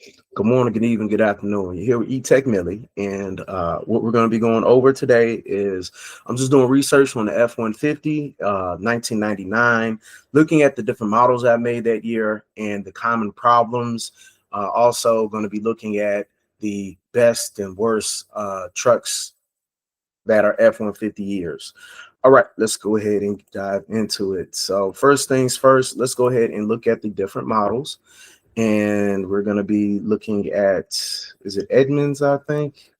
Good morning, good evening, good afternoon. You're here with E-Tech Millie, and what we're going to be going over today is I'm just doing research on the F-150, 1999, looking at the different models I made that year and the common problems. Also going to be looking at the best and worst trucks that are F-150 years. All right, let's go ahead and dive into it. So first things first, let's go ahead and look at the different models, and we're going to be looking at, is it Edmonds, I think?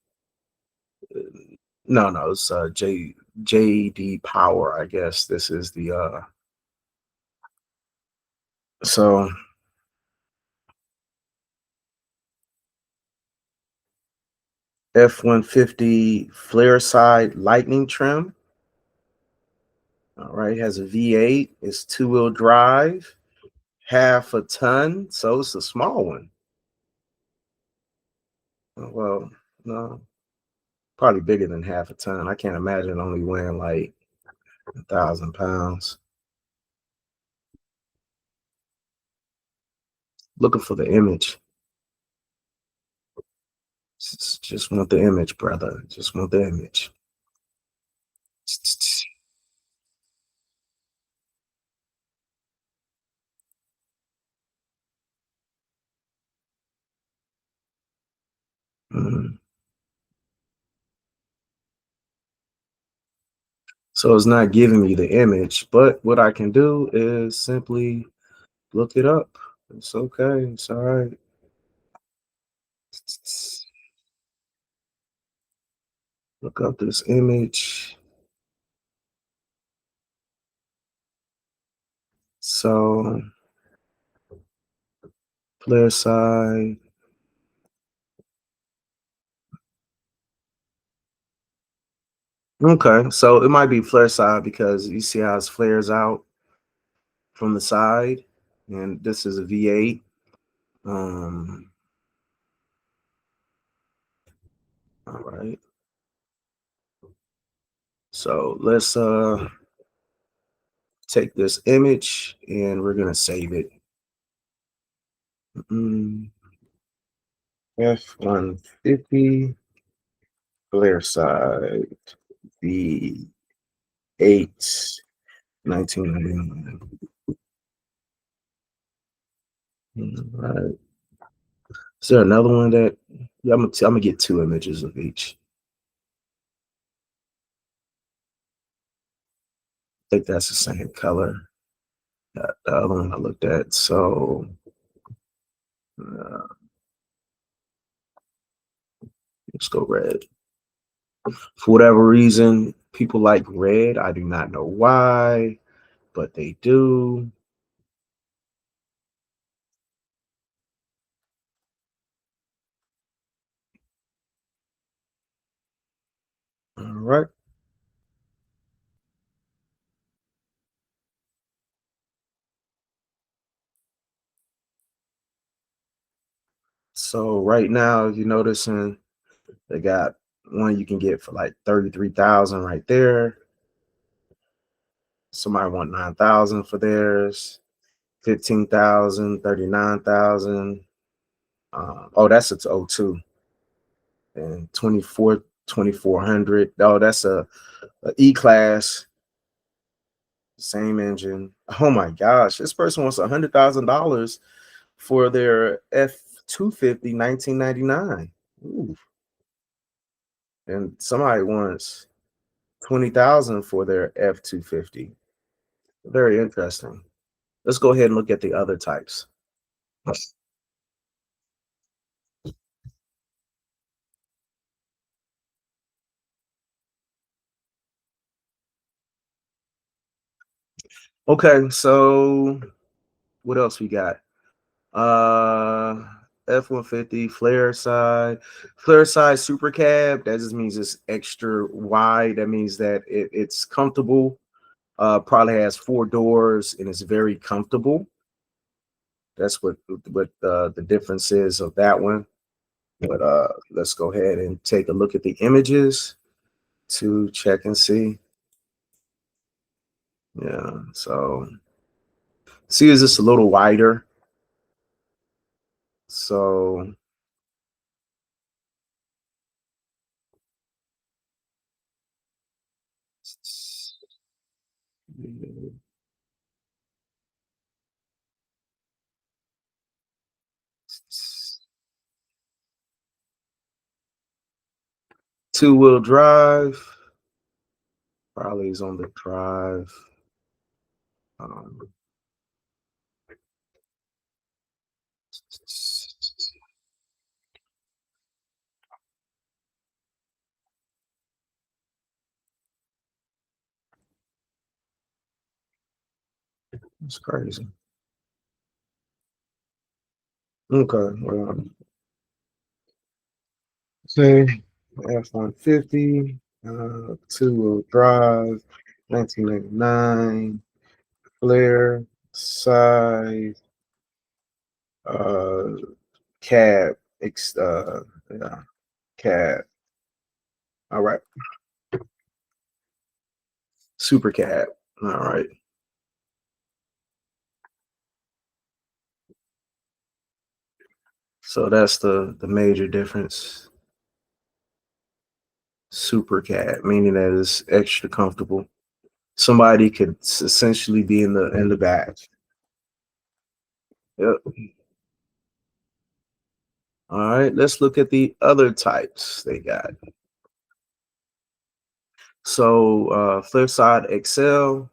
No, it's JD Power, I guess. This is the so F-150 flare side lightning trim. All right, has a V8, it's two-wheel drive, half a ton, so it's a small one. Well, no, probably bigger than half a ton. I can't imagine only weighing like 1,000 pounds. Looking for the image. Just want the image, brother. Just want the image. Mhm. So it's not giving me the image, but what I can do is simply look it up. It's okay. It's all right. Look up this image. So flare side. Okay, so it might be flare side because you see how it flares out from the side, and this is a V8. Um, all right. So let's take this image and we're gonna save it. F-150 flare side V8 1999. All right. Is there another one that, yeah, I'm gonna get two images of each. I think that's the same color. The other one I looked at. So uh, let's go red. For whatever reason, people like red. I do not know why, but they do. All right. So right now, you're noticing they got one you can get for like 33,000 right there. Somebody want 9,000 for theirs. 15,000, 39,000. Oh, that's its O2. And 24,00. Oh, that's a E class, same engine. Oh my gosh, this person wants $100,000 for their F-250 1999. Ooh. And somebody wants 20,000 for their F-250. Very interesting. Let's go ahead and look at the other types. Okay, so what else we got? Uh F-150 flare side super cab. That just means it's extra wide. That means that it's comfortable. Probably has four doors and it's very comfortable. That's what the difference is of that one. But let's go ahead and take a look at the images to check and see. Yeah, so see, is this a little wider? So two-wheel drive probably is on the drive. Um, it's crazy. Okay, well, say F-150, two-wheel drive, 1999, flare, size, uh, cab, yeah, cab. All right, super cab. All right, so that's the major difference. Super cab, meaning that it's extra comfortable. Somebody could essentially be in the back. Yep. All right, let's look at the other types they got. So flip side Excel.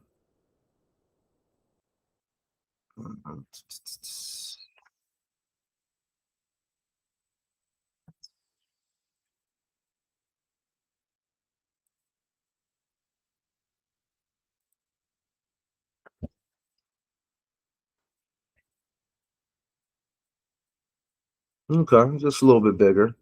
Okay, just a little bit bigger.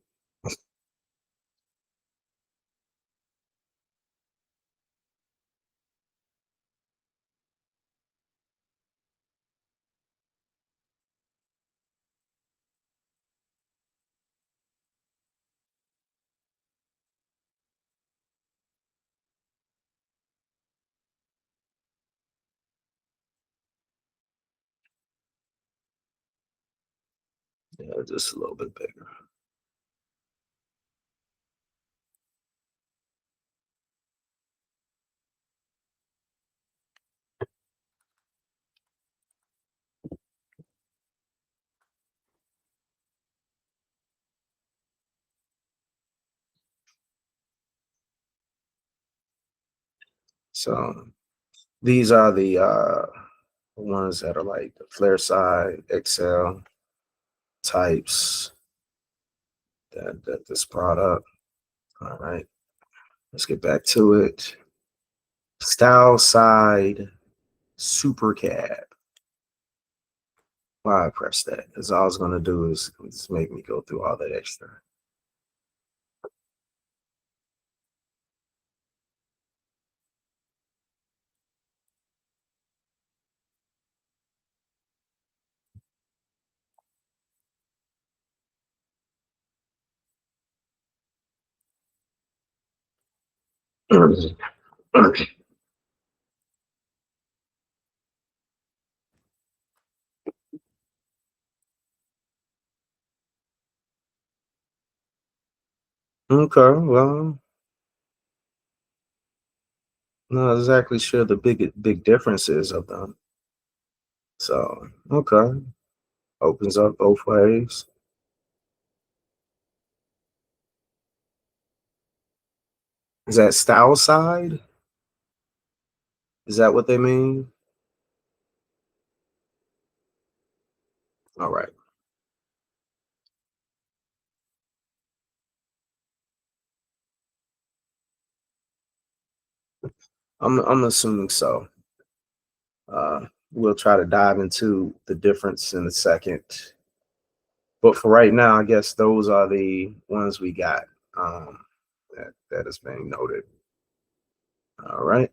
Yeah, just a little bit bigger. So these are the ones that are like the flare side Excel types that this product. All right, let's get back to it. Style side super cab. Why I press that? Because all it's gonna do is just make me go through all that extra. Okay, well, not exactly sure the big differences of them. So okay, opens up both ways. Is that style side? Is that what they mean? All right, I'm assuming so. We'll try to dive into the difference in a second. But for right now, I guess those are the ones we got. That is being noted. All right,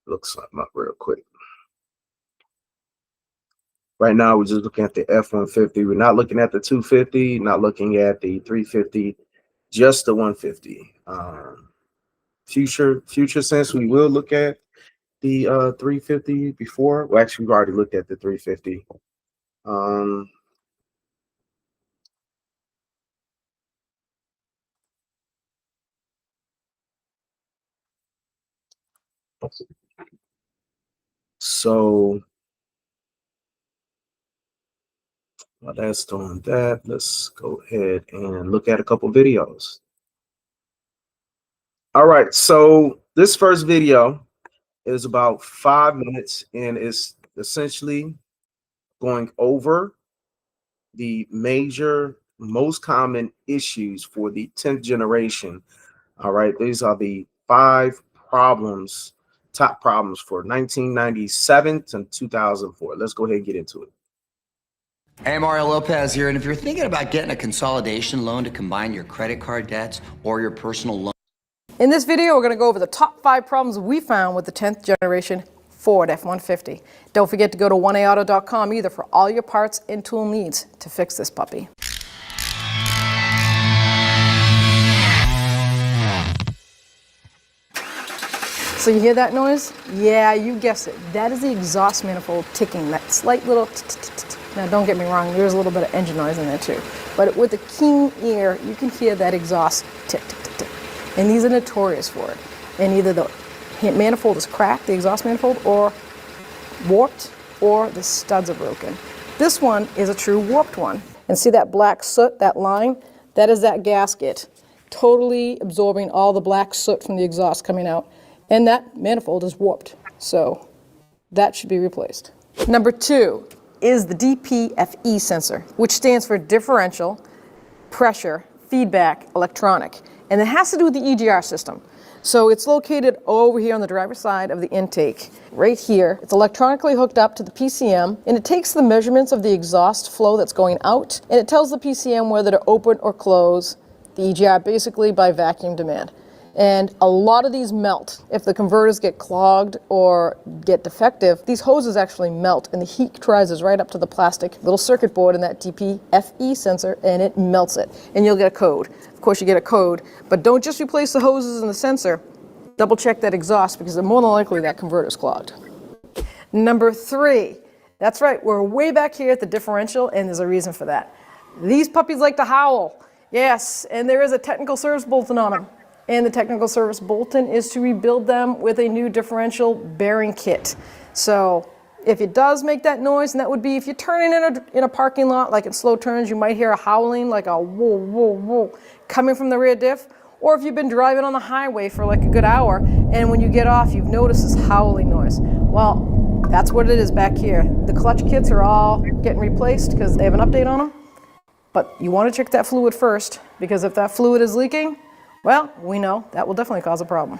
look something up real quick. Right now, we're just looking at the F-150. We're not looking at the 250, not looking at the 350, just the 150. Future sense we will look at. the 350 before. Well, actually, we've already looked at the 350. Um, so while that's doing that, let's go ahead and look at a couple videos. All right, so this first video is about 5 minutes and it's essentially going over the major, most common issues for the 10th generation. All right, these are the 5 problems, top problems for 1997 to 2004. Let's go ahead and get into it. Hey, Mario Lopez here, and if you're thinking about getting a consolidation loan to combine your credit card debts or your personal loan. In this video, we're going to go over the top 5 problems we found with the 10th generation Ford F-150. Don't forget to go to 1aauto.com either for all your parts and tool needs to fix this puppy. So you hear that noise? Yeah, you guessed it. That is the exhaust manifold ticking, that slight little t-t-t-t. Now don't get me wrong, there's a little bit of engine noise in there too. But with a keen ear, you can hear that exhaust tick, tick, tick, tick. And these are notorious for it. And either the manifold is cracked, the exhaust manifold, or warped, or the studs are broken. This one is a true warped one. And see that black soot, that line? That is that gasket, totally absorbing all the black soot from the exhaust coming out. And that manifold is warped. So that should be replaced. Number 2 is the DPFE sensor, which stands for differential pressure feedback electronic. And it has to do with the EGR system. So it's located over here on the driver's side of the intake, right here. It's electronically hooked up to the PCM, and it takes the measurements of the exhaust flow that's going out, and it tells the PCM whether to open or close the EGR, basically by vacuum demand. And a lot of these melt. If the converters get clogged or get defective, these hoses actually melt and the heat rises right up to the plastic little circuit board in that DPFE sensor and it melts it. And you'll get a code. Of course you get a code, but don't just replace the hoses and the sensor. Double check that exhaust because more than likely that converter's clogged. Number 3, that's right, we're way back here at the differential and there's a reason for that. These puppies like to howl. Yes, and there is a technical service bulletin on them. And the technical service bulletin is to rebuild them with a new differential bearing kit. So if it does make that noise, and that would be if you're turning in a parking lot, like in slow turns, you might hear a howling, like a whoa, whoa, whoa, coming from the rear diff. Or if you've been driving on the highway for like a good hour, and when you get off, you've noticed this howling noise. Well, that's what it is back here. The clutch kits are all getting replaced because they have an update on them. But you want to check that fluid first, because if that fluid is leaking, well, we know that will definitely cause a problem.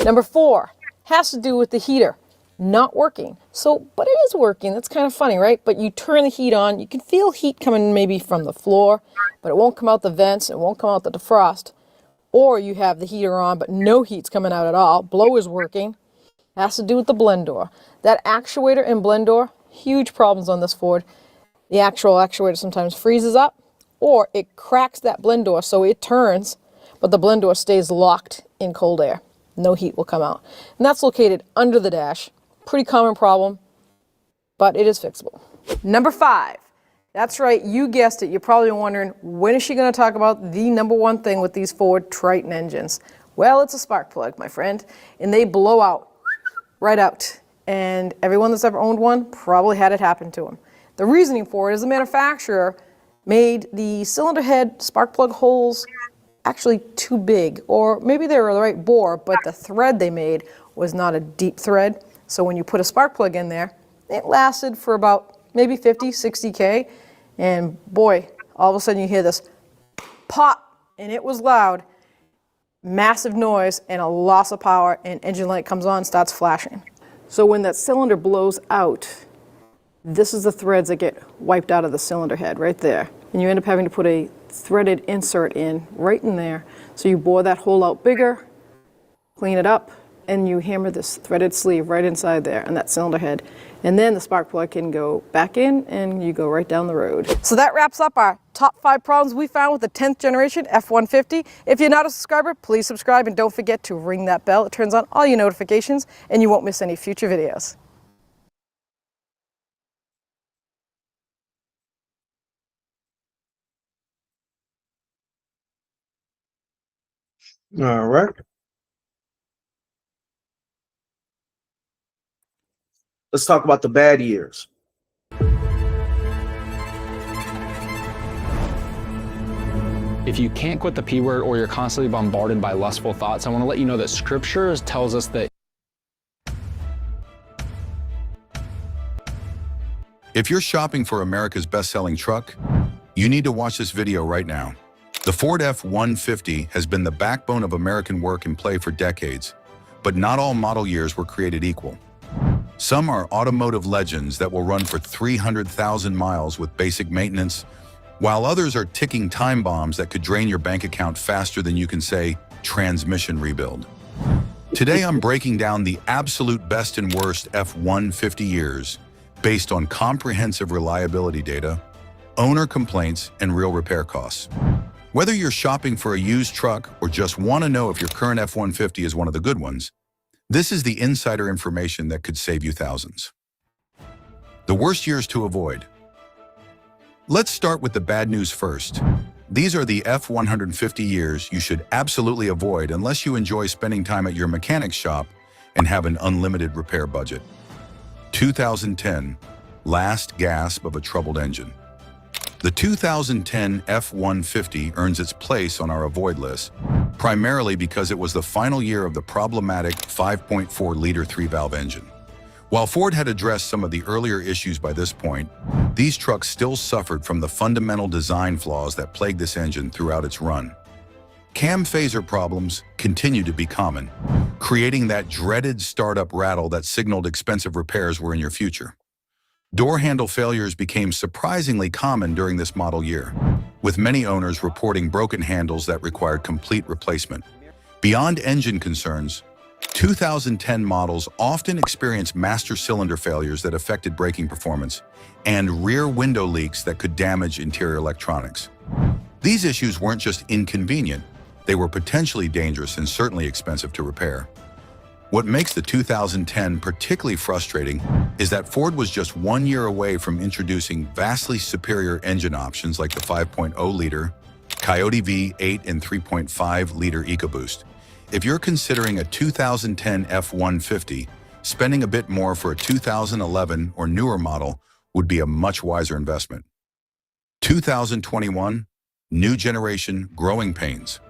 Number 4 has to do with the heater not working. So, but it is working. That's kind of funny, right? But you turn the heat on, you can feel heat coming maybe from the floor, but it won't come out the vents, it won't come out the defrost. Or you have the heater on, but no heat's coming out at all. Blow is working. It has to do with the blend door. That actuator and blend door, huge problems on this Ford. The actual actuator sometimes freezes up, or it cracks that blend door so it turns, but the blend door stays locked in cold air. No heat will come out. And that's located under the dash. Pretty common problem, but it is fixable. Number 5. That's right, you guessed it. You're probably wondering, when is she going to talk about the number 1 thing with these Ford Triton engines? Well, it's a spark plug, my friend, and they blow out, right out. And everyone that's ever owned one probably had it happen to them. The reasoning for it is the manufacturer made the cylinder head spark plug holes actually too big, or maybe they were the right bore, but the thread they made was not a deep thread. So when you put a spark plug in there, it lasted for about maybe 50, 60K, and boy, all of a sudden you hear this pop, and it was loud, massive noise, and a loss of power, and engine light comes on, starts flashing. So when that cylinder blows out, this is the threads that get wiped out of the cylinder head right there. And you end up having to put a threaded insert in right in there. So you bore that hole out bigger, clean it up, and you hammer this threaded sleeve right inside there and that cylinder head. And then the spark plug can go back in and you go right down the road. So that wraps up our top 5 problems we found with the 10th generation F150. If you're not a subscriber, please subscribe and don't forget to ring that bell. It turns on all your notifications and you won't miss any future videos. All right. Let's talk about the bad years. If you can't quit the P word or you're constantly bombarded by lustful thoughts, I want to let you know that scripture tells us that if you're shopping for America's best-selling truck, you need to watch this video right now. The Ford F-150 has been the backbone of American work and play for decades, but not all model years were created equal. Some are automotive legends that will run for 300,000 miles with basic maintenance, while others are ticking time bombs that could drain your bank account faster than you can say, transmission rebuild. Today I'm breaking down the absolute best and worst F-150 years based on comprehensive reliability data, owner complaints, and real repair costs. Whether you're shopping for a used truck or just want to know if your current F-150 is one of the good ones, this is the insider information that could save you thousands. The worst years to avoid. Let's start with the bad news first. These are the F-150 years you should absolutely avoid unless you enjoy spending time at your mechanic's shop and have an unlimited repair budget. 2010, last gasp of a troubled engine. The 2010 F-150 earns its place on our avoid list, primarily because it was the final year of the problematic 5.4-liter 3-valve engine. While Ford had addressed some of the earlier issues by this point, these trucks still suffered from the fundamental design flaws that plagued this engine throughout its run. Cam phaser problems continued to be common, creating that dreaded startup rattle that signaled expensive repairs were in your future. Door handle failures became surprisingly common during this model year, with many owners reporting broken handles that required complete replacement. Beyond engine concerns, 2010 models often experienced master cylinder failures that affected braking performance and rear window leaks that could damage interior electronics. These issues weren't just inconvenient, they were potentially dangerous and certainly expensive to repair. What makes the 2010 particularly frustrating is that Ford was just 1 year away from introducing vastly superior engine options like the 5.0-liter, Coyote V8 and 3.5-liter EcoBoost. If you're considering a 2010 F-150, spending a bit more for a 2011 or newer model would be a much wiser investment. 2021, new generation growing pains.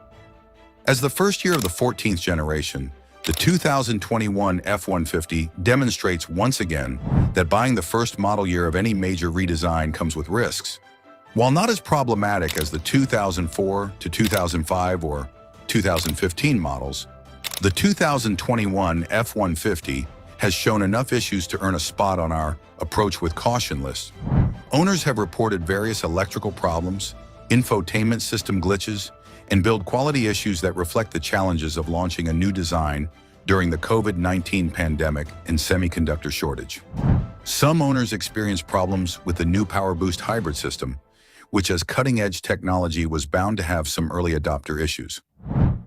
As the first year of the 14th generation, the 2021 F-150 demonstrates once again that buying the first model year of any major redesign comes with risks. While not as problematic as the 2004 to 2005 or 2015 models, the 2021 F-150 has shown enough issues to earn a spot on our approach with caution list. Owners have reported various electrical problems, infotainment system glitches, and build quality issues that reflect the challenges of launching a new design during the COVID-19 pandemic and semiconductor shortage. Some owners experience problems with the new Power Boost hybrid system, which as cutting-edge technology was bound to have some early adopter issues.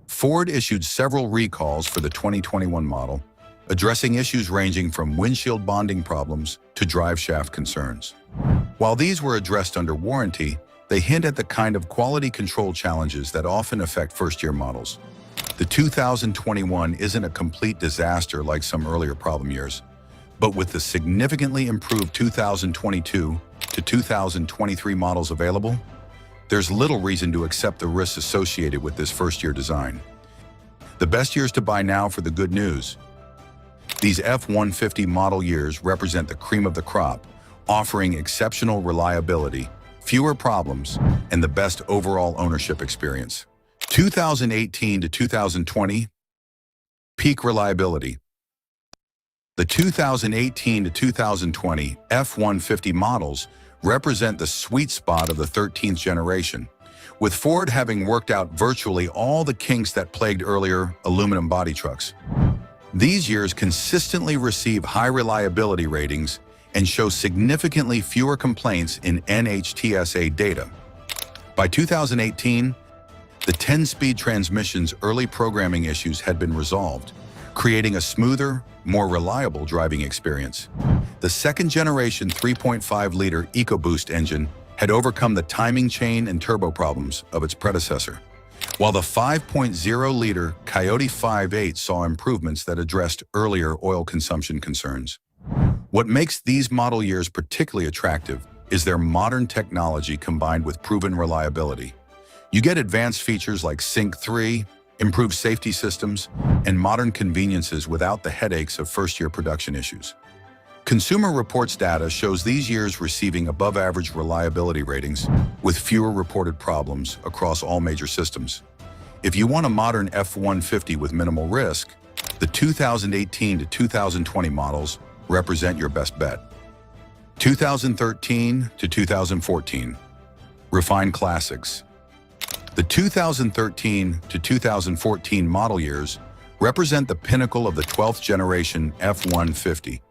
Ford issued several recalls for the 2021 model, addressing issues ranging from windshield bonding problems to drive shaft concerns. While these were addressed under warranty, they hint at the kind of quality control challenges that often affect first-year models. The 2021 isn't a complete disaster like some earlier problem years, but with the significantly improved 2022 to 2023 models available, there's little reason to accept the risks associated with this first-year design. The best years to buy now for the good news. These F-150 model years represent the cream of the crop, offering exceptional reliability, fewer problems, and the best overall ownership experience. 2018 to 2020, peak reliability. The 2018 to 2020 F-150 models represent the sweet spot of the 13th generation, with Ford having worked out virtually all the kinks that plagued earlier aluminum body trucks. These years consistently receive high reliability ratings and show significantly fewer complaints in NHTSA data. By 2018, the 10-speed transmission's early programming issues had been resolved, creating a smoother, more reliable driving experience. The second-generation 3.5-liter EcoBoost engine had overcome the timing chain and turbo problems of its predecessor, while the 5.0-liter Coyote 5.8 saw improvements that addressed earlier oil consumption concerns. What makes these model years particularly attractive is their modern technology combined with proven reliability. You get advanced features like Sync 3, improved safety systems, and modern conveniences without the headaches of first-year production issues. Consumer Reports data shows these years receiving above-average reliability ratings with fewer reported problems across all major systems. If you want a modern F-150 with minimal risk, the 2018 to 2020 models represent your best bet. 2013 to 2014. Refined Classics. The 2013 to 2014 model years represent the pinnacle of the 12th generation F-150,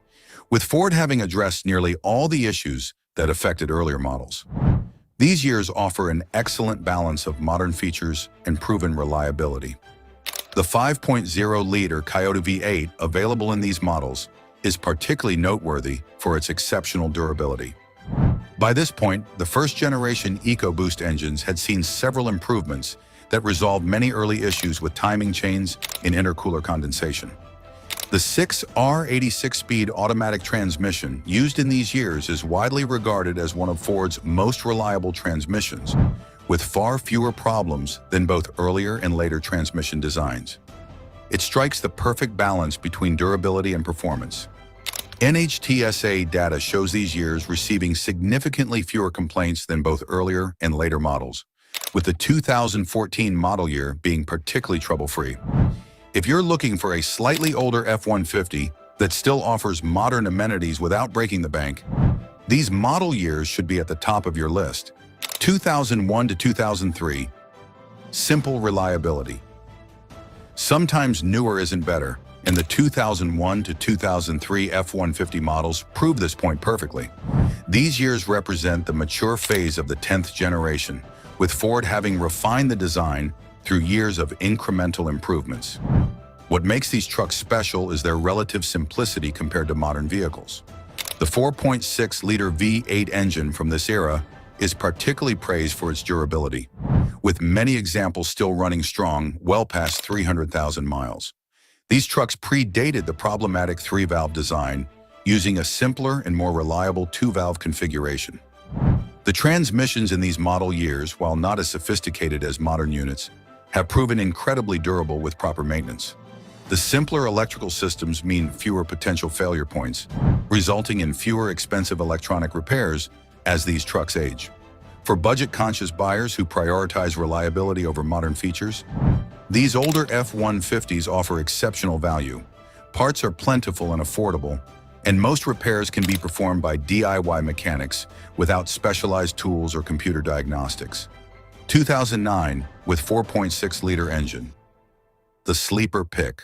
with Ford having addressed nearly all the issues that affected earlier models. These years offer an excellent balance of modern features and proven reliability. The 5.0-liter Coyote V8 available in these models is particularly noteworthy for its exceptional durability. By this point, the first-generation EcoBoost engines had seen several improvements that resolved many early issues with timing chains and intercooler condensation. The 6R86-speed automatic transmission used in these years is widely regarded as one of Ford's most reliable transmissions, with far fewer problems than both earlier and later transmission designs. It strikes the perfect balance between durability and performance. NHTSA data shows these years receiving significantly fewer complaints than both earlier and later models, with the 2014 model year being particularly trouble-free. If you're looking for a slightly older F-150 that still offers modern amenities without breaking the bank, these model years should be at the top of your list. 2001 to 2003. Simple reliability. Sometimes newer isn't better, and the 2001 to 2003 F-150 models prove this point perfectly. These years represent the mature phase of the 10th generation, with Ford having refined the design through years of incremental improvements. What makes these trucks special is their relative simplicity compared to modern vehicles. The 4.6-liter V8 engine from this era is particularly praised for its durability, with many examples still running strong well past 300,000 miles. These trucks predated the problematic 3-valve design, using a simpler and more reliable 2-valve configuration. The transmissions in these model years, while not as sophisticated as modern units, have proven incredibly durable with proper maintenance. The simpler electrical systems mean fewer potential failure points, resulting in fewer expensive electronic repairs as these trucks age. For budget-conscious buyers who prioritize reliability over modern features, these older F-150s offer exceptional value. Parts are plentiful and affordable, and most repairs can be performed by DIY mechanics without specialized tools or computer diagnostics. 2009 with 4.6-liter engine. The sleeper pick.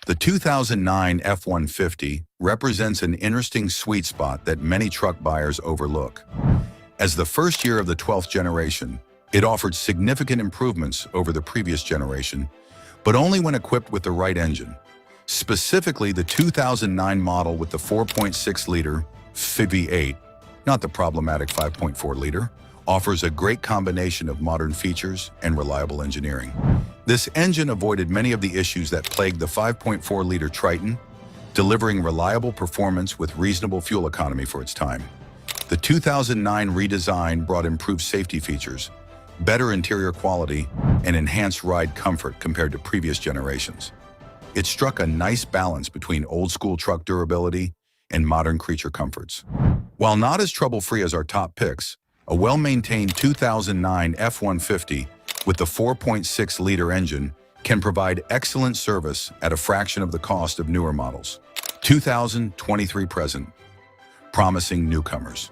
The 2009 F-150 represents an interesting sweet spot that many truck buyers overlook. As the first year of the 12th generation, it offered significant improvements over the previous generation, but only when equipped with the right engine. Specifically, the 2009 model with the 4.6-liter V8, not the problematic 5.4-liter, offers a great combination of modern features and reliable engineering. This engine avoided many of the issues that plagued the 5.4-liter Triton, delivering reliable performance with reasonable fuel economy for its time. The 2009 redesign brought improved safety features, better interior quality, and enhanced ride comfort compared to previous generations. It struck a nice balance between old-school truck durability and modern creature comforts. While not as trouble-free as our top picks, a well-maintained 2009 F-150 with the 4.6-liter engine can provide excellent service at a fraction of the cost of newer models. 2023 present. Promising newcomers.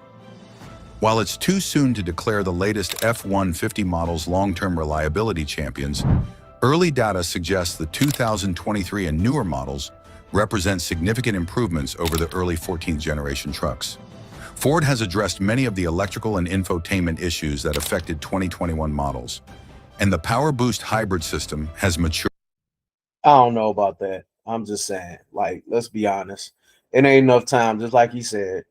While it's too soon to declare the latest F-150 models long-term reliability champions, early data suggests the 2023 and newer models represent significant improvements over the early 14th generation trucks. Ford has addressed many of the electrical and infotainment issues that affected 2021 models, and the Power Boost hybrid system has matured. I don't know about that. I'm just saying, like, let's be honest. It ain't enough time, just like he said.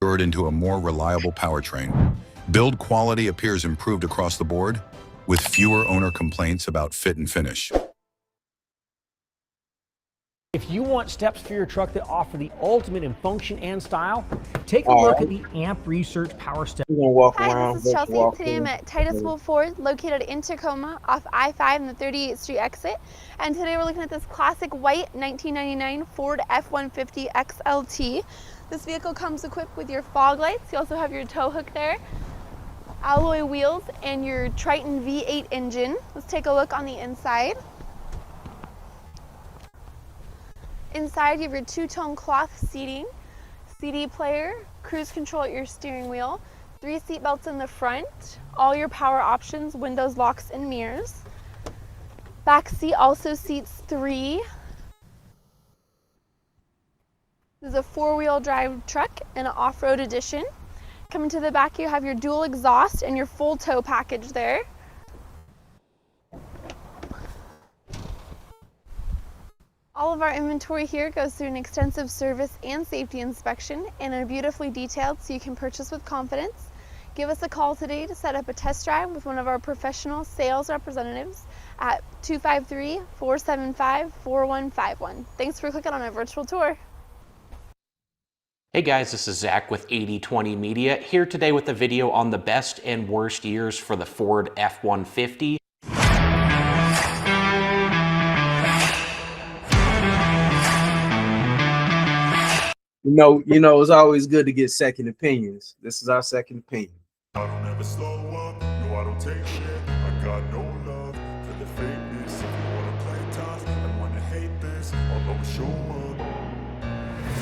Into a more reliable powertrain. Build quality appears improved across the board, with fewer owner complaints about fit and finish. If you want steps for your truck that offer the ultimate in function and style, take a look at the AMP Research Power Step. We're gonna walk Hi, around. this is Chelsea. Today I'm at Titus Wolf Ford, located in Tacoma off I-5 and the 38th Street exit. And today we're looking at this classic white 1999 Ford F-150 XLT. This vehicle comes equipped with your fog lights. You also have your tow hook there, alloy wheels, and your Triton V8 engine. Let's take a look on the inside. Inside, you have your two-tone cloth seating, CD player, cruise control at your steering wheel, 3 seat belts in the front, all your power options, windows, locks, and mirrors. Back seat also seats 3. This is a 4-wheel drive truck and an off-road edition. Coming to the back, you have your dual exhaust and your full tow package there. All of our inventory here goes through an extensive service and safety inspection and are beautifully detailed so you can purchase with confidence. Give us a call today to set up a test drive with one of our professional sales representatives at 253-475-4151. Thanks for clicking on our virtual tour. Hey guys, this is Zach with 80/20 Media, here today with a video on the best and worst years for the Ford F-150. You know, it's always good to get second opinions. This is our second opinion. I don't ever slow up, no I don't take shit. I got no love for the fakeness. If you wanna play tough and wanna hate this, I'll always show up.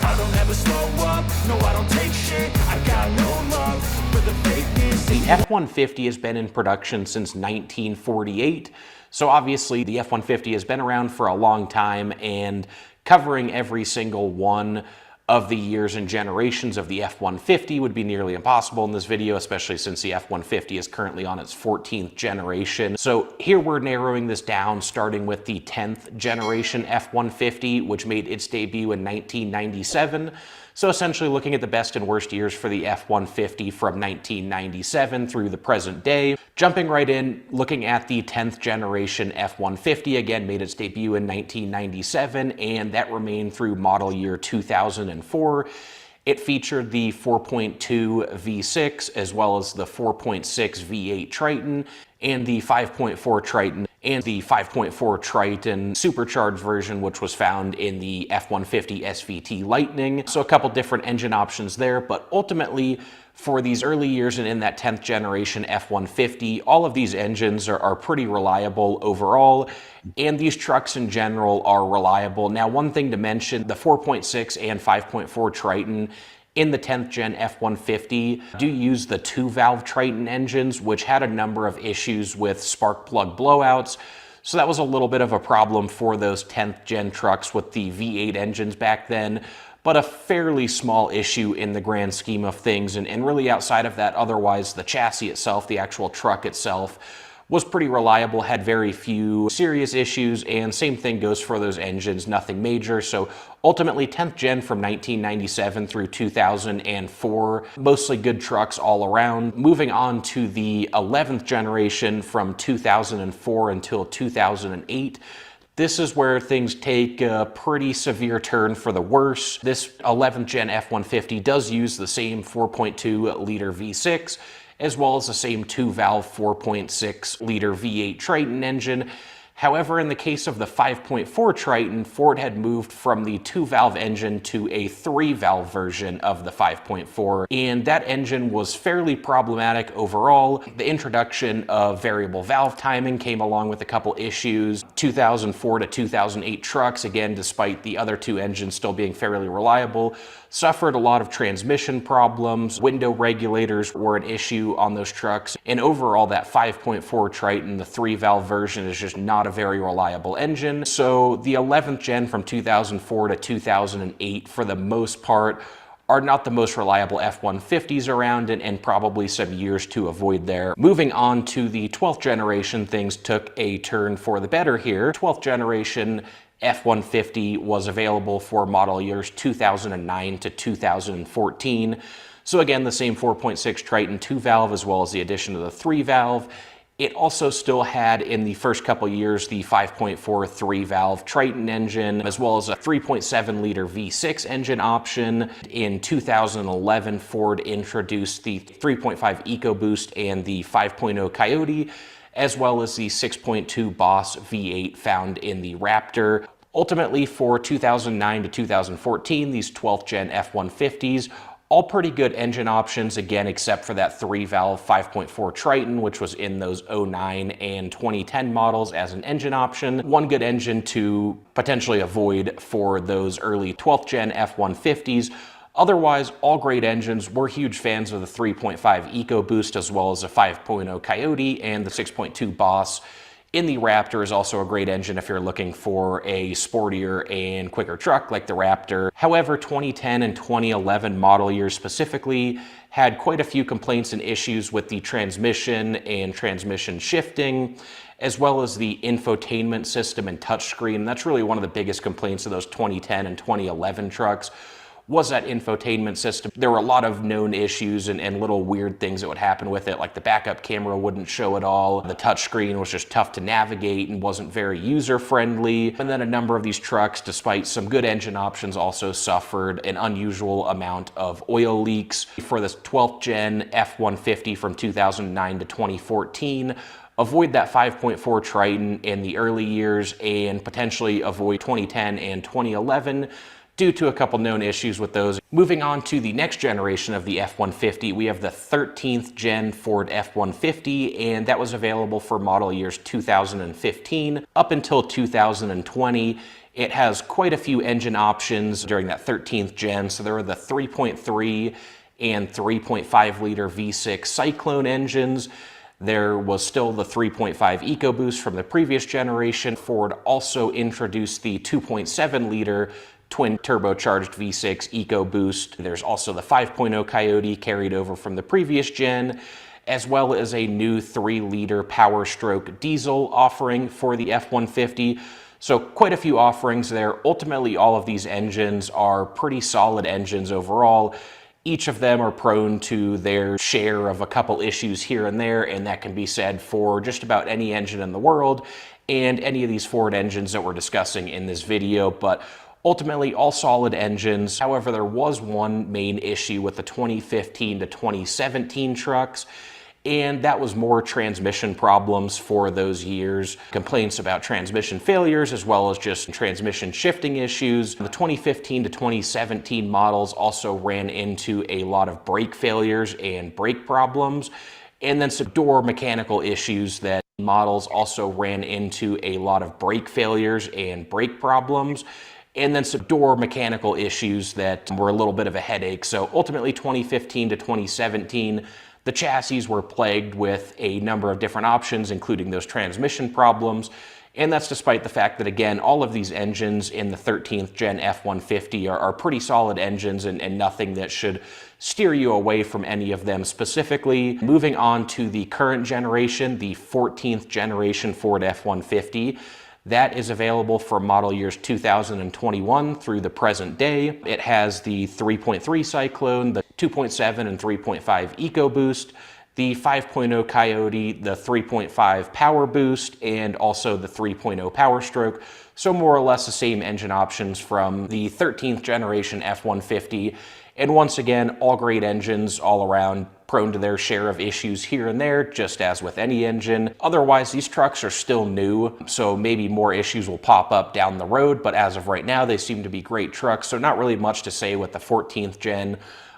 I don't ever slow up, no I don't take shit. I got no love for the fakeness. The F-150 has been in production since 1948, so obviously the F-150 has been around for a long time, and covering every single one of the years and generations of the F-150 would be nearly impossible in this video, especially since the F-150 is currently on its 14th generation. So here we're narrowing this down, starting with the 10th generation F-150, which made its debut in 1997. So essentially looking at the best and worst years for the F-150 from 1997 through the present day. Jumping right in, looking at the 10th generation F-150, again made its debut in 1997, and that remained through model year 2004. It featured the 4.2 V6 as well as the 4.6 V8 Triton and the 5.4 Triton and the 5.4 Triton supercharged version, which was found in the F-150 SVT Lightning. So a couple different engine options there, but ultimately for these early years and in that 10th generation F-150, all of these engines are pretty reliable overall, and these trucks in general are reliable. Now, one thing to mention, the 4.6 and 5.4 Triton in the 10th gen F-150 do use the 2-valve Triton engines, which had a number of issues with spark plug blowouts. So that was a little bit of a problem for those 10th gen trucks with the V8 engines back then, but a fairly small issue in the grand scheme of things. And really outside of that, otherwise the chassis itself, the actual truck itself, was pretty reliable, had very few serious issues, and same thing goes for those engines, nothing major. So ultimately 10th gen from 1997 through 2004, mostly good trucks all around. Moving on to the 11th generation from 2004 until 2008. This is where things take a pretty severe turn for the worse. This 11th gen F-150 does use the same 4.2 liter V6, as well as the same 2-valve 4.6 liter V8 Triton engine. However, in the case of the 5.4 Triton, Ford had moved from the 2-valve engine to a 3-valve version of the 5.4, and that engine was fairly problematic overall. The introduction of variable valve timing came along with a couple issues. 2004 to 2008 trucks, again, despite the other two engines still being fairly reliable, suffered a lot of transmission problems. Window regulators were an issue on those trucks, and overall that 5.4 Triton, the 3-valve version, is just not a very reliable engine. So the 11th gen from 2004 to 2008, for the most part, are not the most reliable F-150s around, and probably some years to avoid there. Moving on to the 12th generation, things took a turn for the better here. 12th generation F-150 was available for model years 2009 to 2014. So again, the same 4.6 Triton 2-valve as well as the addition of the 3-valve. It also still had in the first couple years the 5.4 3-valve Triton engine, as well as a 3.7 liter V6 engine option. In 2011, Ford introduced the 3.5 EcoBoost and the 5.0 Coyote, as well as the 6.2 Boss V8 found in the Raptor. Ultimately, for 2009 to 2014, these 12th gen F-150s, all pretty good engine options, again, except for that 3-valve 5.4 Triton, which was in those 09 and 2010 models as an engine option. One good engine to potentially avoid for those early 12th gen F-150s. Otherwise, all great engines. We're huge fans of the 3.5 EcoBoost as well as the 5.0 Coyote, and the 6.2 Boss in the Raptor is also a great engine if you're looking for a sportier and quicker truck like the Raptor. However, 2010 and 2011 model years specifically had quite a few complaints and issues with the transmission and transmission shifting, as well as the infotainment system and touchscreen. That's really one of the biggest complaints of those 2010 and 2011 trucks, was that infotainment system. There were a lot of known issues and little weird things that would happen with it, like the backup camera wouldn't show at all. The touchscreen was just tough to navigate and wasn't very user-friendly. And then a number of these trucks, despite some good engine options, also suffered an unusual amount of oil leaks. For this 12th gen F-150 from 2009 to 2014, avoid that 5.4 Triton in the early years and potentially avoid 2010 and 2011 due to a couple known issues with those. Moving on to the next generation of the F-150, we have the 13th gen Ford F-150, and that was available for model years 2015 up until 2020. It has quite a few engine options during that 13th gen. So there were the 3.3 and 3.5 liter V6 Cyclone engines. There was still the 3.5 EcoBoost from the previous generation. Ford also introduced the 2.7 liter twin turbocharged V6 EcoBoost. There's also the 5.0 Coyote carried over from the previous gen, as well as a new 3-liter Power Stroke diesel offering for the F-150. So quite a few offerings there. Ultimately, all of these engines are pretty solid engines overall. Each of them are prone to their share of a couple issues here and there, and that can be said for just about any engine in the world and any of these Ford engines that we're discussing in this video. But ultimately, all solid engines. However, there was one main issue with the 2015 to 2017 trucks, and that was more transmission problems for those years. Complaints about transmission failures as well as just transmission shifting issues. The 2015 to 2017 models also ran into a lot of brake failures and brake problems, and then some door mechanical issues that models also ran into a lot of brake failures and brake problems, and then some door mechanical issues that were a little bit of a headache. So ultimately, 2015 to 2017, the chassis were plagued with a number of different options, including those transmission problems. And that's despite the fact that, again, all of these engines in the 13th gen F-150 are pretty solid engines and nothing that should steer you away from any of them specifically. Moving on to the current generation, the 14th generation Ford F-150. That is available for model years 2021 through the present day. It has the 3.3 Cyclone, the 2.7 and 3.5 EcoBoost, the 5.0 Coyote, the 3.5 Power Boost, and also the 3.0 Power Stroke. So more or less the same engine options from the 13th generation F-150. And once again, all great engines all around, prone to their share of issues here and there, just as with any engine. Otherwise, these trucks are still new, so maybe more issues will pop up down the road, but as of right now, they seem to be great trucks, so not really much to say with the 14th gen.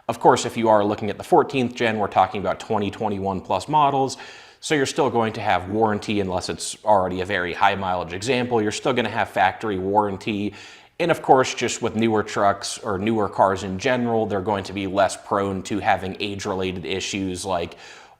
Of course, if you are looking at the 14th gen, we're talking about 2021 plus models, so you're still going to have warranty unless it's already a very high mileage example. You're still going to have factory warranty. And of course, just with newer trucks or newer cars in general, they're going to be less prone to having age-related issues like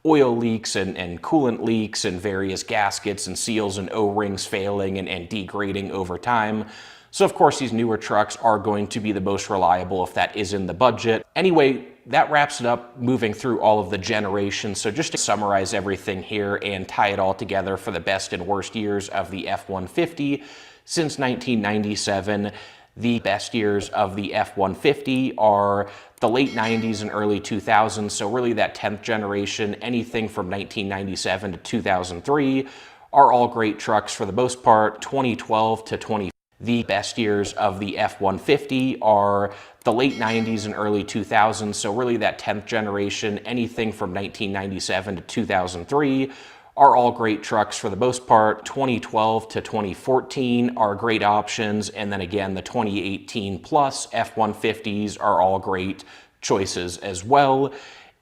oil leaks and coolant leaks and various gaskets and seals and O-rings failing and degrading over time. So of course these newer trucks are going to be the most reliable if that is in the budget. Anyway, that wraps it up moving through all of the generations. So just to summarize everything here and tie it all together for the best and worst years of the F-150 since 1997, the best years of the F-150 are the late 90s and early 2000s, so really that 10th generation, anything from 1997 to 2003 are all great trucks for the most part. 2012 to 20. The best years of the F-150 are the late 90s and early 2000s, so really that 10th generation, anything from 1997 to 2003 are all great trucks for the most part. 2012 to 2014 are great options, and then again the 2018 plus F-150s are all great choices as well.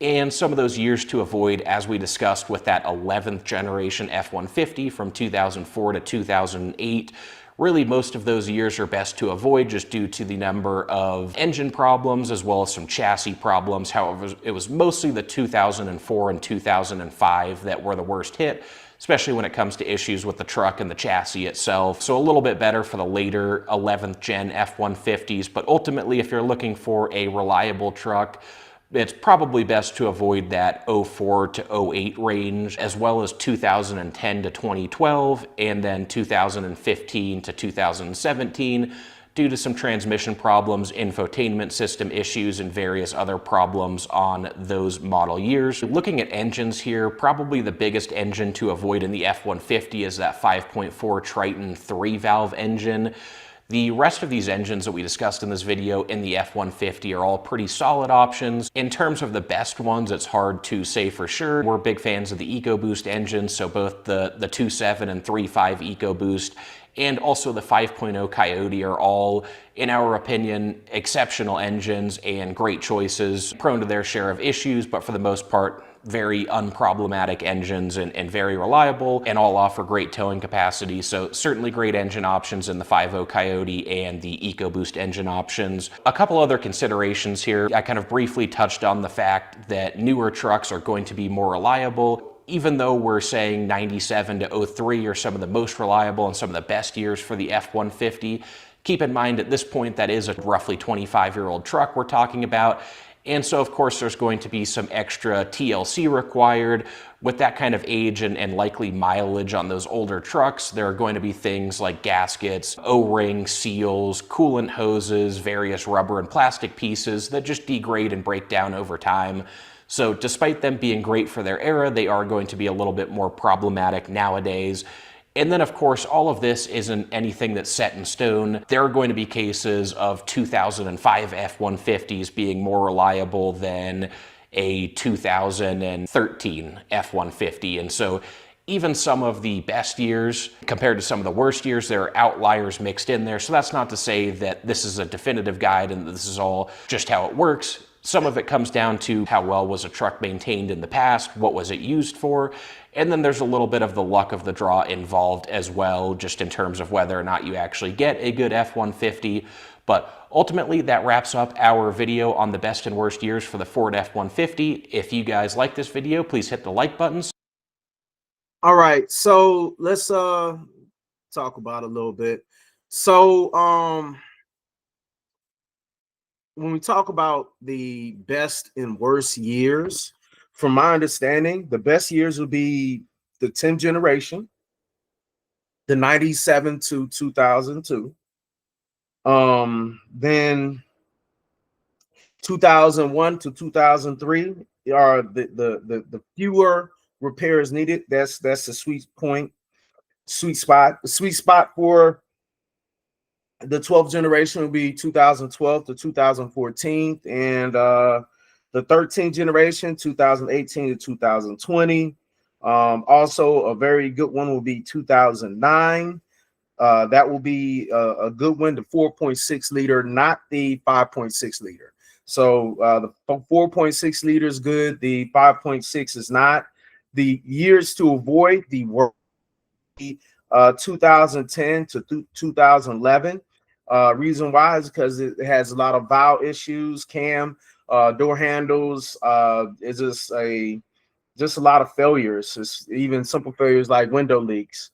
And some of those years to avoid, as we discussed with that 11th generation F-150 from 2004 to 2008, really most of those years are best to avoid just due to the number of engine problems as well as some chassis problems. However, it was mostly the 2004 and 2005 that were the worst hit, especially when it comes to issues with the truck and the chassis itself. So a little bit better for the later 11th gen F-150s, but ultimately if you're looking for a reliable truck, it's probably best to avoid that 04 to 08 range, as well as 2010 to 2012, and then 2015 to 2017, due to some transmission problems, infotainment system issues, and various other problems on those model years. Looking at engines here, probably the biggest engine to avoid in the F-150 is that 5.4 Triton 3-valve engine. The rest of these engines that we discussed in this video in the F-150 are all pretty solid options. In terms of the best ones, it's hard to say for sure. We're big fans of the EcoBoost engines, so both the 2.7 and 3.5 EcoBoost and also the 5.0 Coyote are all, in our opinion, exceptional engines and great choices, prone to their share of issues, but for the most part, very unproblematic engines and very reliable, and all offer great towing capacity. So certainly great engine options in the 5.0 Coyote and the EcoBoost engine options. A couple other considerations here. I kind of briefly touched on the fact that newer trucks are going to be more reliable. Even though we're saying 97 to 03 are some of the most reliable and some of the best years for the F-150, keep in mind at this point that is a roughly 25-year-old truck we're talking about. And so, of course, there's going to be some extra TLC required. With that kind of age and likely mileage on those older trucks, there are going to be things like gaskets, O-ring, seals, coolant hoses, various rubber and plastic pieces that just degrade and break down over time. So despite them being great for their era, they are going to be a little bit more problematic nowadays. And then, of course, all of this isn't anything that's set in stone. There are going to be cases of 2005 F-150s being more reliable than a 2013 F-150. And so even some of the best years compared to some of the worst years, there are outliers mixed in there. So that's not to say that this is a definitive guide and this is all just how it works. Some of it comes down to how well was a truck maintained in the past, what was it used for, and then there's a little bit of the luck of the draw involved as well, just in terms of whether or not you actually get a good F-150. But ultimately, that wraps up our video on the best and worst years for the Ford F-150. If you guys like this video, please hit the like button. All right, so let's talk about it a little bit. So when we talk about the best and worst years, from my understanding, the best years would be the 10th generation, the 97 to 2002. Then 2001 to 2003 are the fewer repairs needed. That's the sweet spot. The sweet spot for the 12th generation will be 2012 to 2014, and the 13th generation 2018 to 2020. Also a very good one will be 2009. That will be a good one, the 4.6 liter, not the 5.6 liter. So the 4.6 liter is good, the 5.6 is not. The years to avoid, the 2010 to 2011. Reason why is because it has a lot of valve issues, cam, door handles. It's just a just a lot of failures, just even simple failures like window leaks.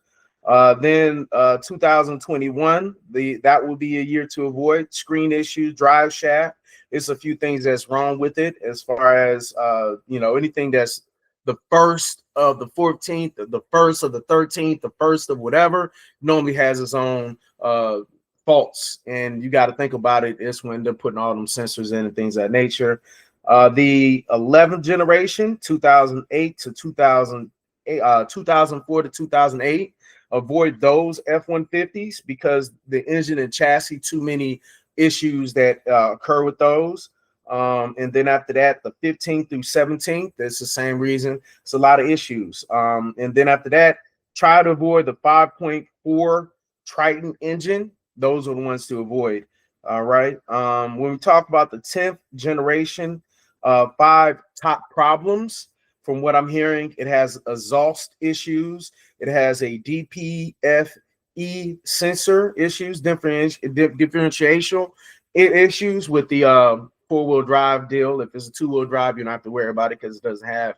Then 2021, that will be a year to avoid. Screen issues, drive shaft. It's a few things that's wrong with it as far as anything that's the first of the 14th, the first of the 13th, the first of whatever normally has its own faults, and you got to think about it. It's when they're putting all them sensors in and things of that nature. The 11th generation, 2008 to 2004 to 2008. Avoid those F-150s because the engine and chassis, too many issues that occur with those. And then after that, the 15th through 17th, it's the same reason. It's a lot of issues. And then after that, try to avoid the 5.4 Triton engine. Those are the ones to avoid. All right. When we talk about the 10th generation, 5 top problems, from what I'm hearing, it has exhaust issues. It has a DPFE sensor issues, differential issues with the 4-wheel drive deal. If it's a 2-wheel drive, you don't have to worry about it because it doesn't have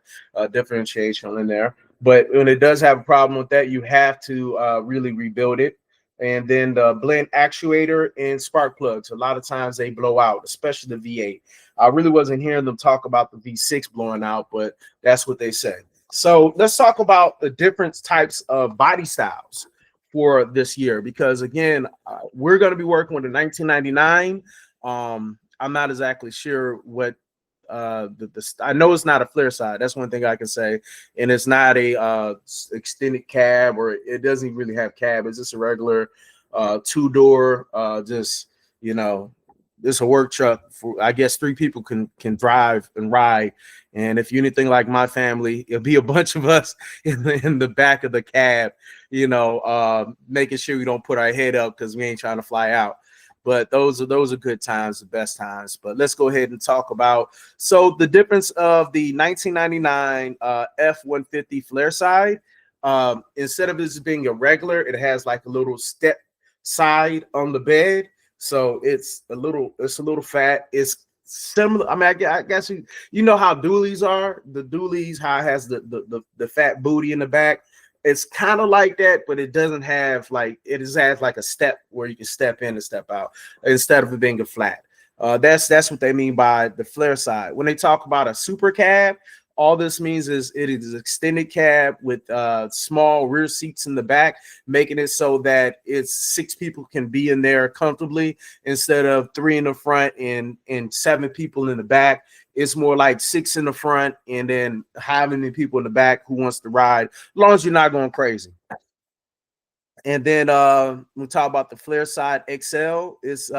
differentiation in there. But when it does have a problem with that, you have to really rebuild it. And then the blend actuator and spark plugs. A lot of times they blow out, especially the V8. I really wasn't hearing them talk about the V6 blowing out, but that's what they say. So let's talk about the different types of body styles for this year, because again, we're going to be working with a 1999. I'm not exactly sure what I know it's not a flare side. That's one thing I can say, and it's not a extended cab, or it doesn't really have cab. It's just a regular 2-door, it's a work truck for, I guess, 3 people can drive and ride. And if you're anything like my family, it'll be a bunch of us in the back of the cab, making sure we don't put our head up because we ain't trying to fly out. But those are good times, the best times. But let's go ahead and talk about the difference of the 1999 F-150 flare side. Instead of this being a regular, it has like a little step side on the bed. So it's a little fat. It's similar. I mean, I guess you know how dualies are. The dualies, how it has the fat booty in the back. It's kind of like that, but it doesn't have it just has like a step where you can step in and step out instead of it being a flat. That's what they mean by the flare side. When they talk about a super cab, all this means is it is extended cab with small rear seats in the back, making it so that it's 6 people can be in there comfortably instead of 3 in the front and 7 people in the back. It's more like 6 in the front and then having the people in the back who wants to ride, as long as you're not going crazy. And then we talk about the flare side XL. It's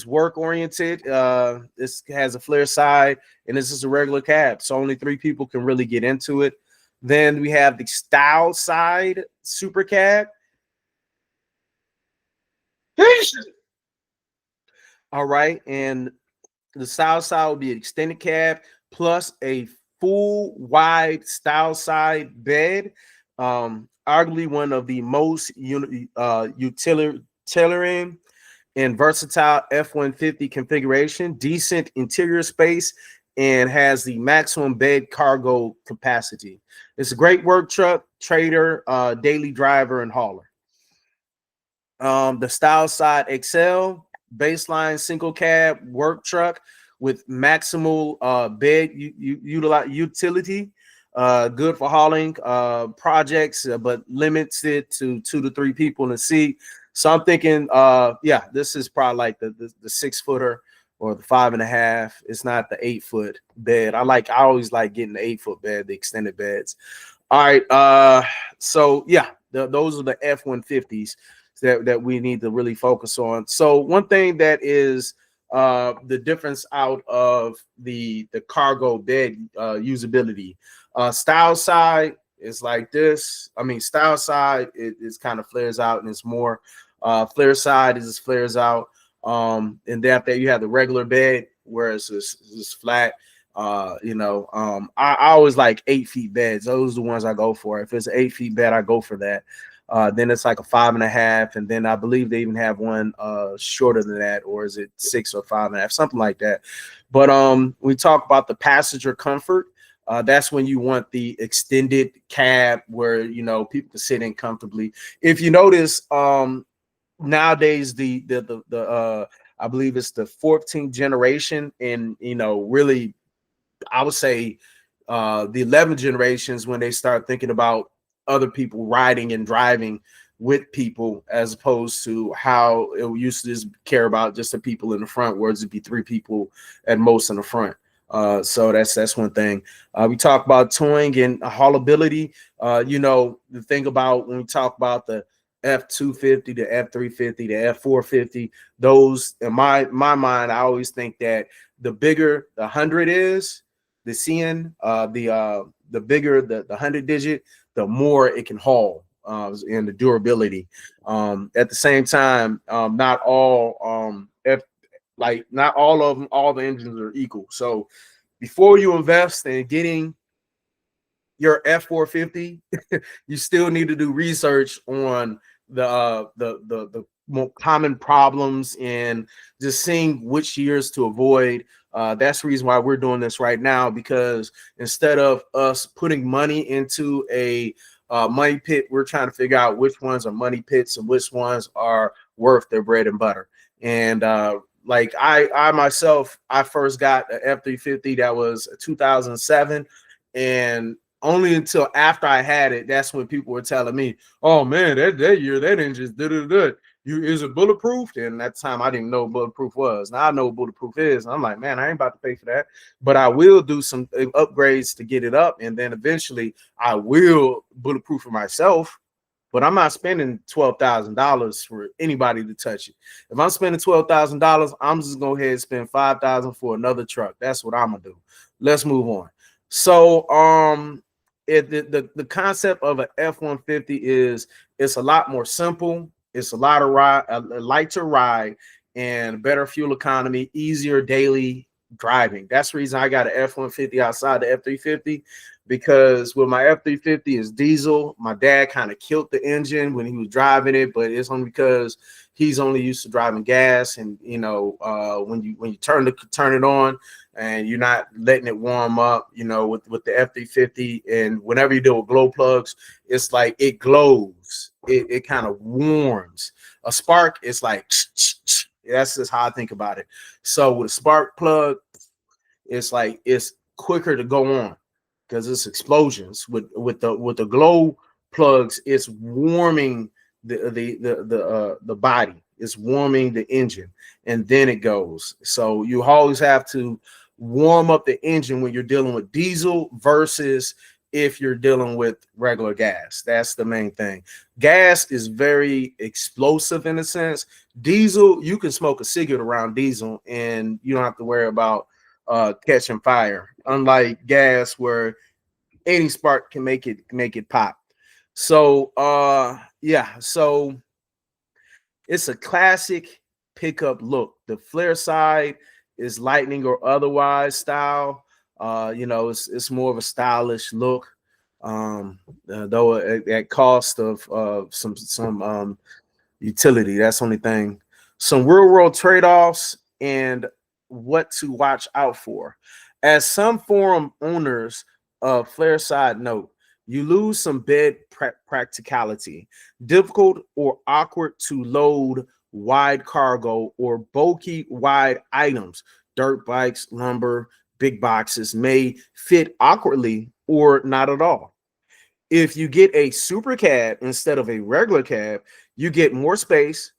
work oriented. This has a flare side, and this is a regular cab, so only 3 people can really get into it. Then we have the style side super cab. All right, and the style side will be an extended cab plus a full wide style side bed. Arguably one of the most utilitarian and versatile F-150 configuration, decent interior space, and has the maximum bed cargo capacity. It's a great work truck, trader, daily driver, and hauler. The style side XL, baseline single cab work truck with maximal bed utility, good for hauling projects, but limits it to 2 to 3 people in a seat. So I'm thinking, this is probably like the 6-footer or the 5.5. It's not the 8-foot bed. I always like getting the 8-foot bed, the extended beds. All right. Those are the F-150s that we need to really focus on. So one thing that is the difference out of the cargo bed usability, style side is like this. I mean, style side it kind of flares out and it's more flare side is flares out. And then after you have the regular bed where it's just flat. I always like 8 feet beds. Those are the ones I go for. If it's an 8 feet bed, I go for that. Then it's like a 5.5, and then I believe they even have one shorter than that, or is it 6 or 5.5, something like that. But we talk about the passenger comfort. That's when you want the extended cab where people can sit in comfortably. If you notice, nowadays the I believe it's the 14th generation, and really I would say the 11th generations when they start thinking about other people riding and driving with people, as opposed to how it used to just care about just the people in the front, where it'd be 3 people at most in the front. So that's one thing. We talk about towing and haulability. The thing about when we talk about the F250, the F350, the F450, those in my mind, I always think that the bigger the 100 is, the CN, the bigger the 100 digit, the more it can haul, and the durability. At the same time, not all not all of them, all the engines are equal. So before you invest in getting your F450, you still need to do research on the more common problems and just seeing which years to avoid. That's the reason why we're doing this right now, because instead of us putting money into a money pit, we're trying to figure out which ones are money pits and which ones are worth their bread and butter. And like I myself, I first got an F350 that was 2007, and only until after I had it, that's when people were telling me, "Oh man, that year that engine's is it bulletproof?" And that time I didn't know what bulletproof was. Now I know what bulletproof is. And I'm like, man, I ain't about to pay for that, but I will do some upgrades to get it up, and then eventually I will bulletproof it myself. But I'm not spending $12,000 for anybody to touch it. If I'm spending $12,000, I'm just going to go ahead and spend $5,000 for another truck. That's what I'm gonna do. Let's move on. So, the concept of an F-150 is it's a lot more simple. It's a lighter ride, and better fuel economy, easier daily driving. That's the reason I got an F-150 outside the F-350, because with my F-350 is diesel. My dad kind of killed the engine when he was driving it, but it's only because he's only used to driving gas, and when you turn it on and you're not letting it warm up, with the F-350, and whenever you do with glow plugs, it's like it glows, it kind of warms. A spark, it's like that's just how I think about it. So with a spark plug, it's like it's quicker to go on because it's explosions. With the glow plugs, it's warming the body, it's warming the engine, and then it goes. So you always have to warm up the engine when you're dealing with diesel versus if you're dealing with regular gas. That's the main thing. Gas is very explosive in a sense. Diesel, you can smoke a cigarette around diesel and you don't have to worry about catching fire, unlike gas where any spark can make it pop. So so it's a classic pickup look. The flare side is lightning or otherwise style. It's more of a stylish look, though at cost of some utility. That's the only thing. Some real world trade-offs and what to watch out for. As some forum owners of flare side note, you lose some bed practicality. Difficult or awkward to load wide cargo or bulky wide items. Dirt bikes, lumber, big boxes may fit awkwardly or not at all. If you get a super cab instead of a regular cab, you get more space,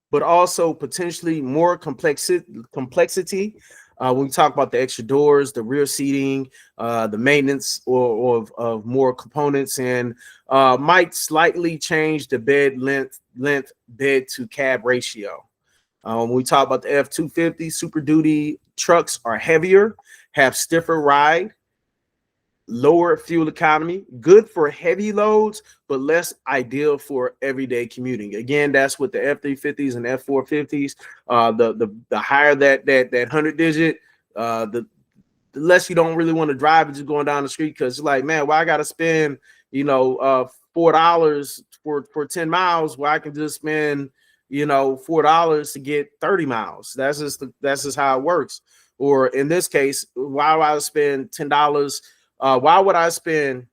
but also potentially more complexity. When we talk about the extra doors, the rear seating, the maintenance of more components, and might slightly change the bed length bed to cab ratio. When we talk about the F-250, Super Duty trucks are heavier, have stiffer ride, lower fuel economy, good for heavy loads, but less ideal for everyday commuting. Again, that's with the F-350s and F-450s. The higher that 100 digit, the less you don't really want to drive it just going down the street, because it's like, man, why I got to spend $4 for 10 miles where I can just spend $4 to get 30 miles. That's just how it works. Or in this case, why do I spend $10 Why would I spend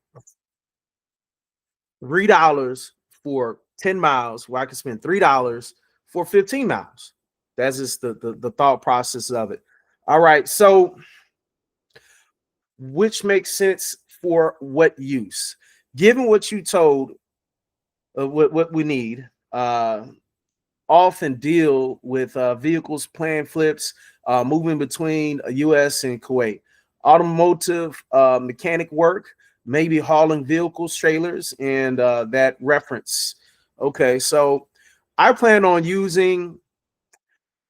$3 for 10 miles where I can spend $3 for 15 miles? That's just the thought process of it. All right. So which makes sense for what use? Given what you told, what we need, often deal with vehicles, plan flips, moving between U.S. and Kuwait, automotive mechanic work, maybe hauling vehicles, trailers, and that reference. Okay, so I plan on using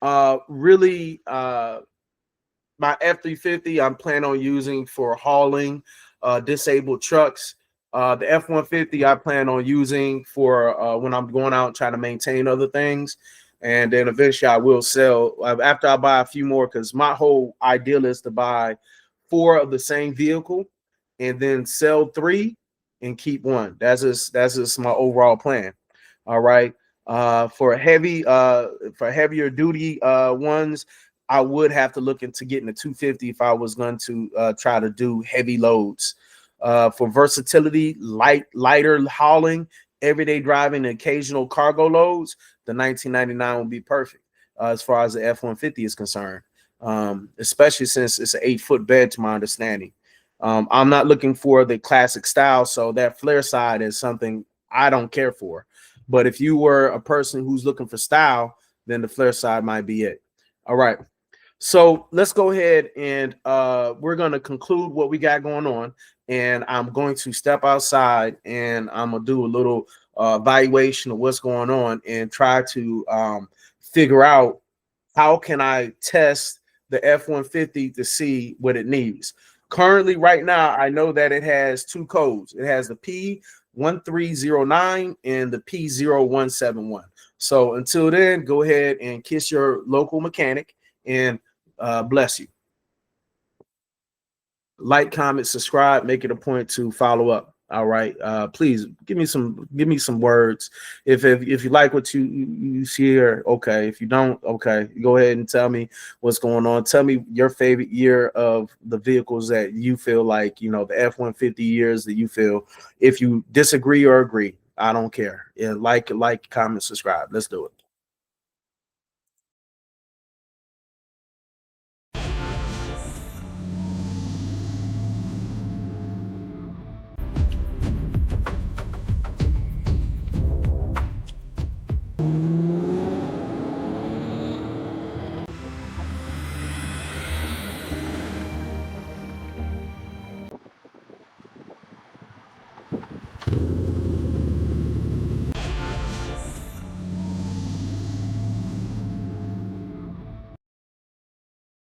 really my F-350. I'm planning on using for hauling disabled trucks. The F-150 I plan on using for when I'm going out and trying to maintain other things. And then eventually I will sell after I buy a few more, because my whole ideal is to buy 4 of the same vehicle and then sell 3 and keep 1. That's just my overall plan. All right. For heavier duty ones, I would have to look into getting a 250 if I was going to try to do heavy loads. For versatility, lighter hauling, everyday driving, and occasional cargo loads, the 1999 will be perfect as far as the F-150 is concerned, especially since it's an 8-foot bed, to my understanding. I'm not looking for the classic style, so that flare side is something I don't care for. But if you were a person who's looking for style, then the flare side might be it. All right. So let's go ahead and we're going to conclude what we got going on. And I'm going to step outside and I'm going to do a little evaluation of what's going on and try to figure out how can I test the F-150 to see what it needs. Currently, right now, I know that it has 2 codes. It has the P1309 and the P0171. So until then, go ahead and kiss your local mechanic and bless you. Like, comment, subscribe, make it a point to follow up. All right. Please give me some words. If you like what you see here, okay. If you don't, okay, go ahead and tell me what's going on. Tell me your favorite year of the vehicles that you feel like, you know, the F-150 years that you feel. If you disagree or agree, I don't care. Yeah, like, comment, subscribe. Let's do it.